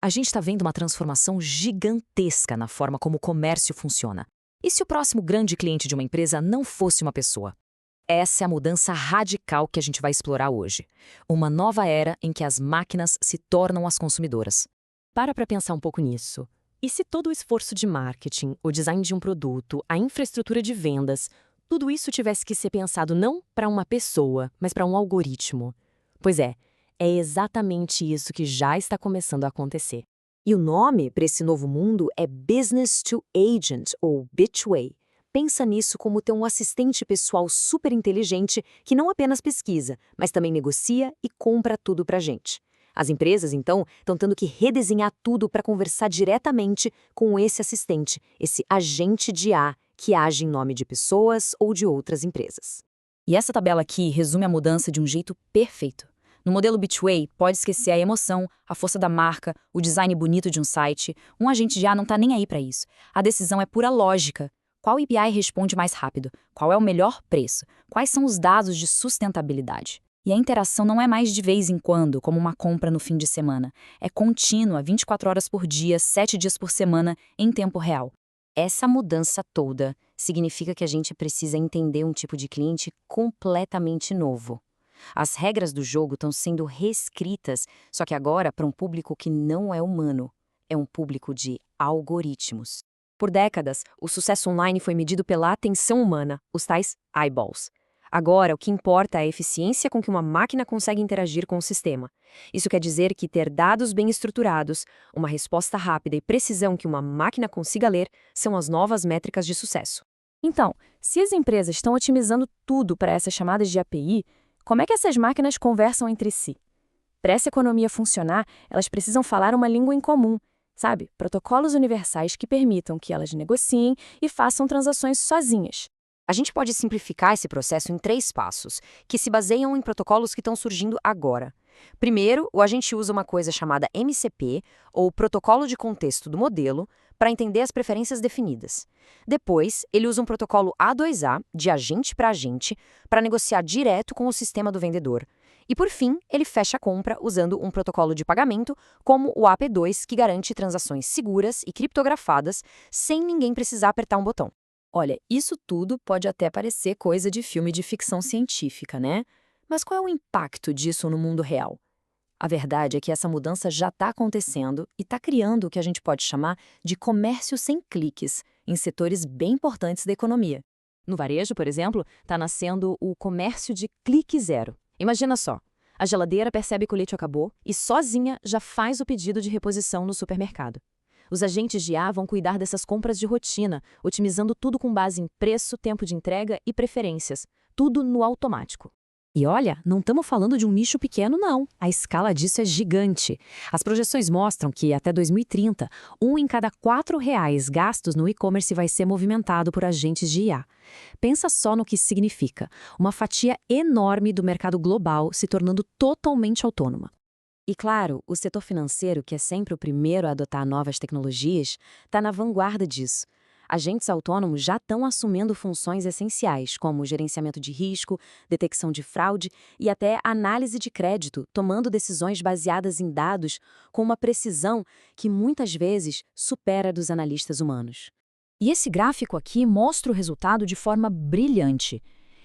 A gente está vendo uma transformação gigantesca na forma como o comércio funciona. E se o próximo grande cliente de uma empresa não fosse uma pessoa? Essa é a mudança radical que a gente vai explorar hoje. Uma nova era em que as máquinas se tornam as consumidoras. Para pensar um pouco nisso. E se todo o esforço de marketing, o design de um produto, a infraestrutura de vendas, tudo isso tivesse que ser pensado não para uma pessoa, mas para um algoritmo? Pois é exatamente isso que já está começando a acontecer. E o nome para esse novo mundo é Business to Agent, ou Bitway. Pensa nisso como ter um assistente pessoal super inteligente que não apenas pesquisa, mas também negocia e compra tudo para a gente. As empresas, então, estão tendo que redesenhar tudo para conversar diretamente com esse assistente, esse agente de IA que age em nome de pessoas ou de outras empresas. E essa tabela aqui resume a mudança de um jeito perfeito. No modelo Bitway, pode esquecer a emoção, a força da marca, o design bonito de um site. Um agente de IA não está nem aí para isso. A decisão é pura lógica. Qual API responde mais rápido? Qual é o melhor preço? Quais são os dados de sustentabilidade? E a interação não é mais de vez em quando, como uma compra no fim de semana. É contínua, 24 horas por dia, 7 dias por semana, em tempo real. Essa mudança toda significa que a gente precisa entender um tipo de cliente completamente novo. As regras do jogo estão sendo reescritas, só que agora para um público que não é humano. É um público de algoritmos. Por décadas, o sucesso online foi medido pela atenção humana, os tais eyeballs. Agora, o que importa é a eficiência com que uma máquina consegue interagir com o sistema. Isso quer dizer que ter dados bem estruturados, uma resposta rápida e precisão que uma máquina consiga ler são as novas métricas de sucesso. Então, se as empresas estão otimizando tudo para essas chamadas de API, como é que essas máquinas conversam entre si? Para essa economia funcionar, elas precisam falar uma língua em comum, sabe? Protocolos universais que permitam que elas negociem e façam transações sozinhas. A gente pode simplificar esse processo em 3 passos, que se baseiam em protocolos que estão surgindo agora. Primeiro, o agente usa uma coisa chamada MCP, ou Protocolo de Contexto do Modelo, para entender as preferências definidas. Depois, ele usa um protocolo A2A, de agente para agente, para negociar direto com o sistema do vendedor. E, por fim, ele fecha a compra usando um protocolo de pagamento, como o AP2, que garante transações seguras e criptografadas, sem ninguém precisar apertar um botão. Olha, isso tudo pode até parecer coisa de filme de ficção científica, né? Mas qual é o impacto disso no mundo real? A verdade é que essa mudança já está acontecendo e está criando o que a gente pode chamar de comércio sem cliques, em setores bem importantes da economia. No varejo, por exemplo, está nascendo o comércio de clique zero. Imagina só, a geladeira percebe que o leite acabou e sozinha já faz o pedido de reposição no supermercado. Os agentes de IA vão cuidar dessas compras de rotina, otimizando tudo com base em preço, tempo de entrega e preferências. Tudo no automático. E olha, não estamos falando de um nicho pequeno, não. A escala disso é gigante. As projeções mostram que, até 2030, 1 em cada 4 reais gastos no e-commerce vai ser movimentado por agentes de IA. Pensa só no que isso significa. Uma fatia enorme do mercado global se tornando totalmente autônoma. E claro, o setor financeiro, que é sempre o primeiro a adotar novas tecnologias, está na vanguarda disso. Agentes autônomos já estão assumindo funções essenciais, como gerenciamento de risco, detecção de fraude e até análise de crédito, tomando decisões baseadas em dados com uma precisão que muitas vezes supera a dos analistas humanos. E esse gráfico aqui mostra o resultado de forma brilhante.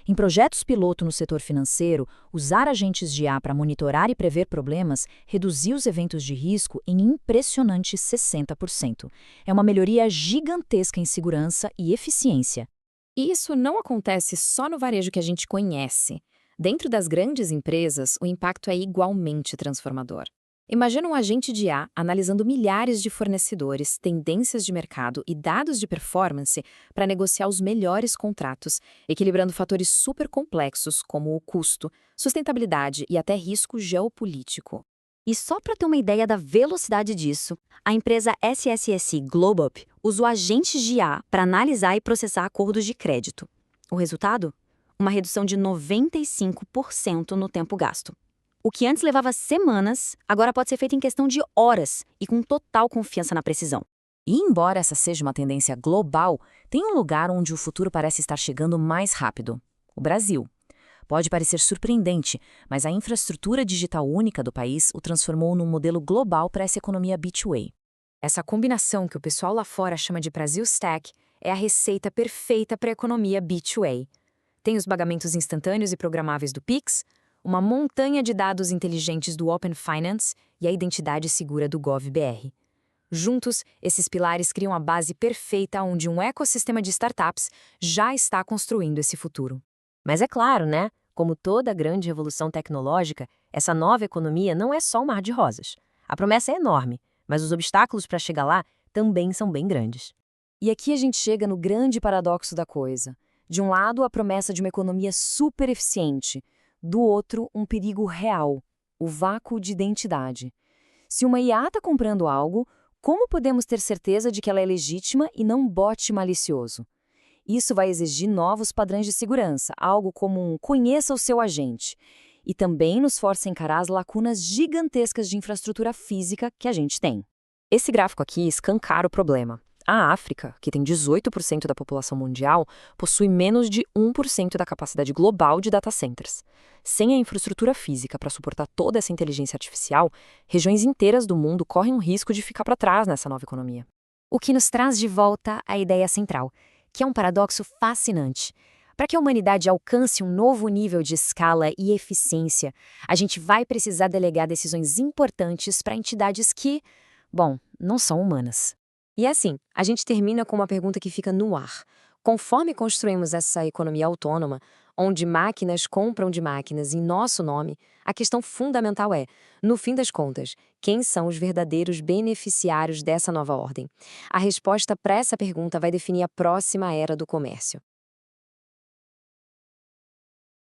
Em projetos piloto no setor financeiro, usar agentes de IA para monitorar e prever problemas reduziu os eventos de risco em impressionante 60%. É uma melhoria gigantesca em segurança e eficiência. E isso não acontece só no varejo que a gente conhece. Dentro das grandes empresas, o impacto é igualmente transformador. Imagina um agente de IA analisando milhares de fornecedores, tendências de mercado e dados de performance para negociar os melhores contratos, equilibrando fatores super complexos como o custo, sustentabilidade e até risco geopolítico. E só para ter uma ideia da velocidade disso, a empresa SSSI GlobeUp usou agentes de IA para analisar e processar acordos de crédito. O resultado? Uma redução de 95% no tempo gasto. O que antes levava semanas, agora pode ser feito em questão de horas e com total confiança na precisão. E embora essa seja uma tendência global, tem um lugar onde o futuro parece estar chegando mais rápido: o Brasil. Pode parecer surpreendente, mas a infraestrutura digital única do país o transformou num modelo global para essa economia B2A. Essa combinação que o pessoal lá fora chama de Brasil Stack é a receita perfeita para a economia B2A. Tem os pagamentos instantâneos e programáveis do Pix, uma montanha de dados inteligentes do Open Finance e a identidade segura do GovBR. Juntos, esses pilares criam a base perfeita onde um ecossistema de startups já está construindo esse futuro. Mas é claro, né? Como toda grande revolução tecnológica, essa nova economia não é só um mar de rosas. A promessa é enorme, mas os obstáculos para chegar lá também são bem grandes. E aqui a gente chega no grande paradoxo da coisa. De um lado, a promessa de uma economia super eficiente. Do outro, um perigo real, o vácuo de identidade. Se uma IA está comprando algo, como podemos ter certeza de que ela é legítima e não um bot malicioso? Isso vai exigir novos padrões de segurança, algo como um conheça o seu agente. E também nos força a encarar as lacunas gigantescas de infraestrutura física que a gente tem. Esse gráfico aqui escancara o problema. A África, que tem 18% da população mundial, possui menos de 1% da capacidade global de data centers. Sem a infraestrutura física para suportar toda essa inteligência artificial, regiões inteiras do mundo correm o risco de ficar para trás nessa nova economia. O que nos traz de volta à ideia central, que é um paradoxo fascinante. Para que a humanidade alcance um novo nível de escala e eficiência, a gente vai precisar delegar decisões importantes para entidades que, bom, não são humanas. E assim, a gente termina com uma pergunta que fica no ar. Conforme construímos essa economia autônoma, onde máquinas compram de máquinas em nosso nome, a questão fundamental é, no fim das contas, quem são os verdadeiros beneficiários dessa nova ordem? A resposta para essa pergunta vai definir a próxima era do comércio.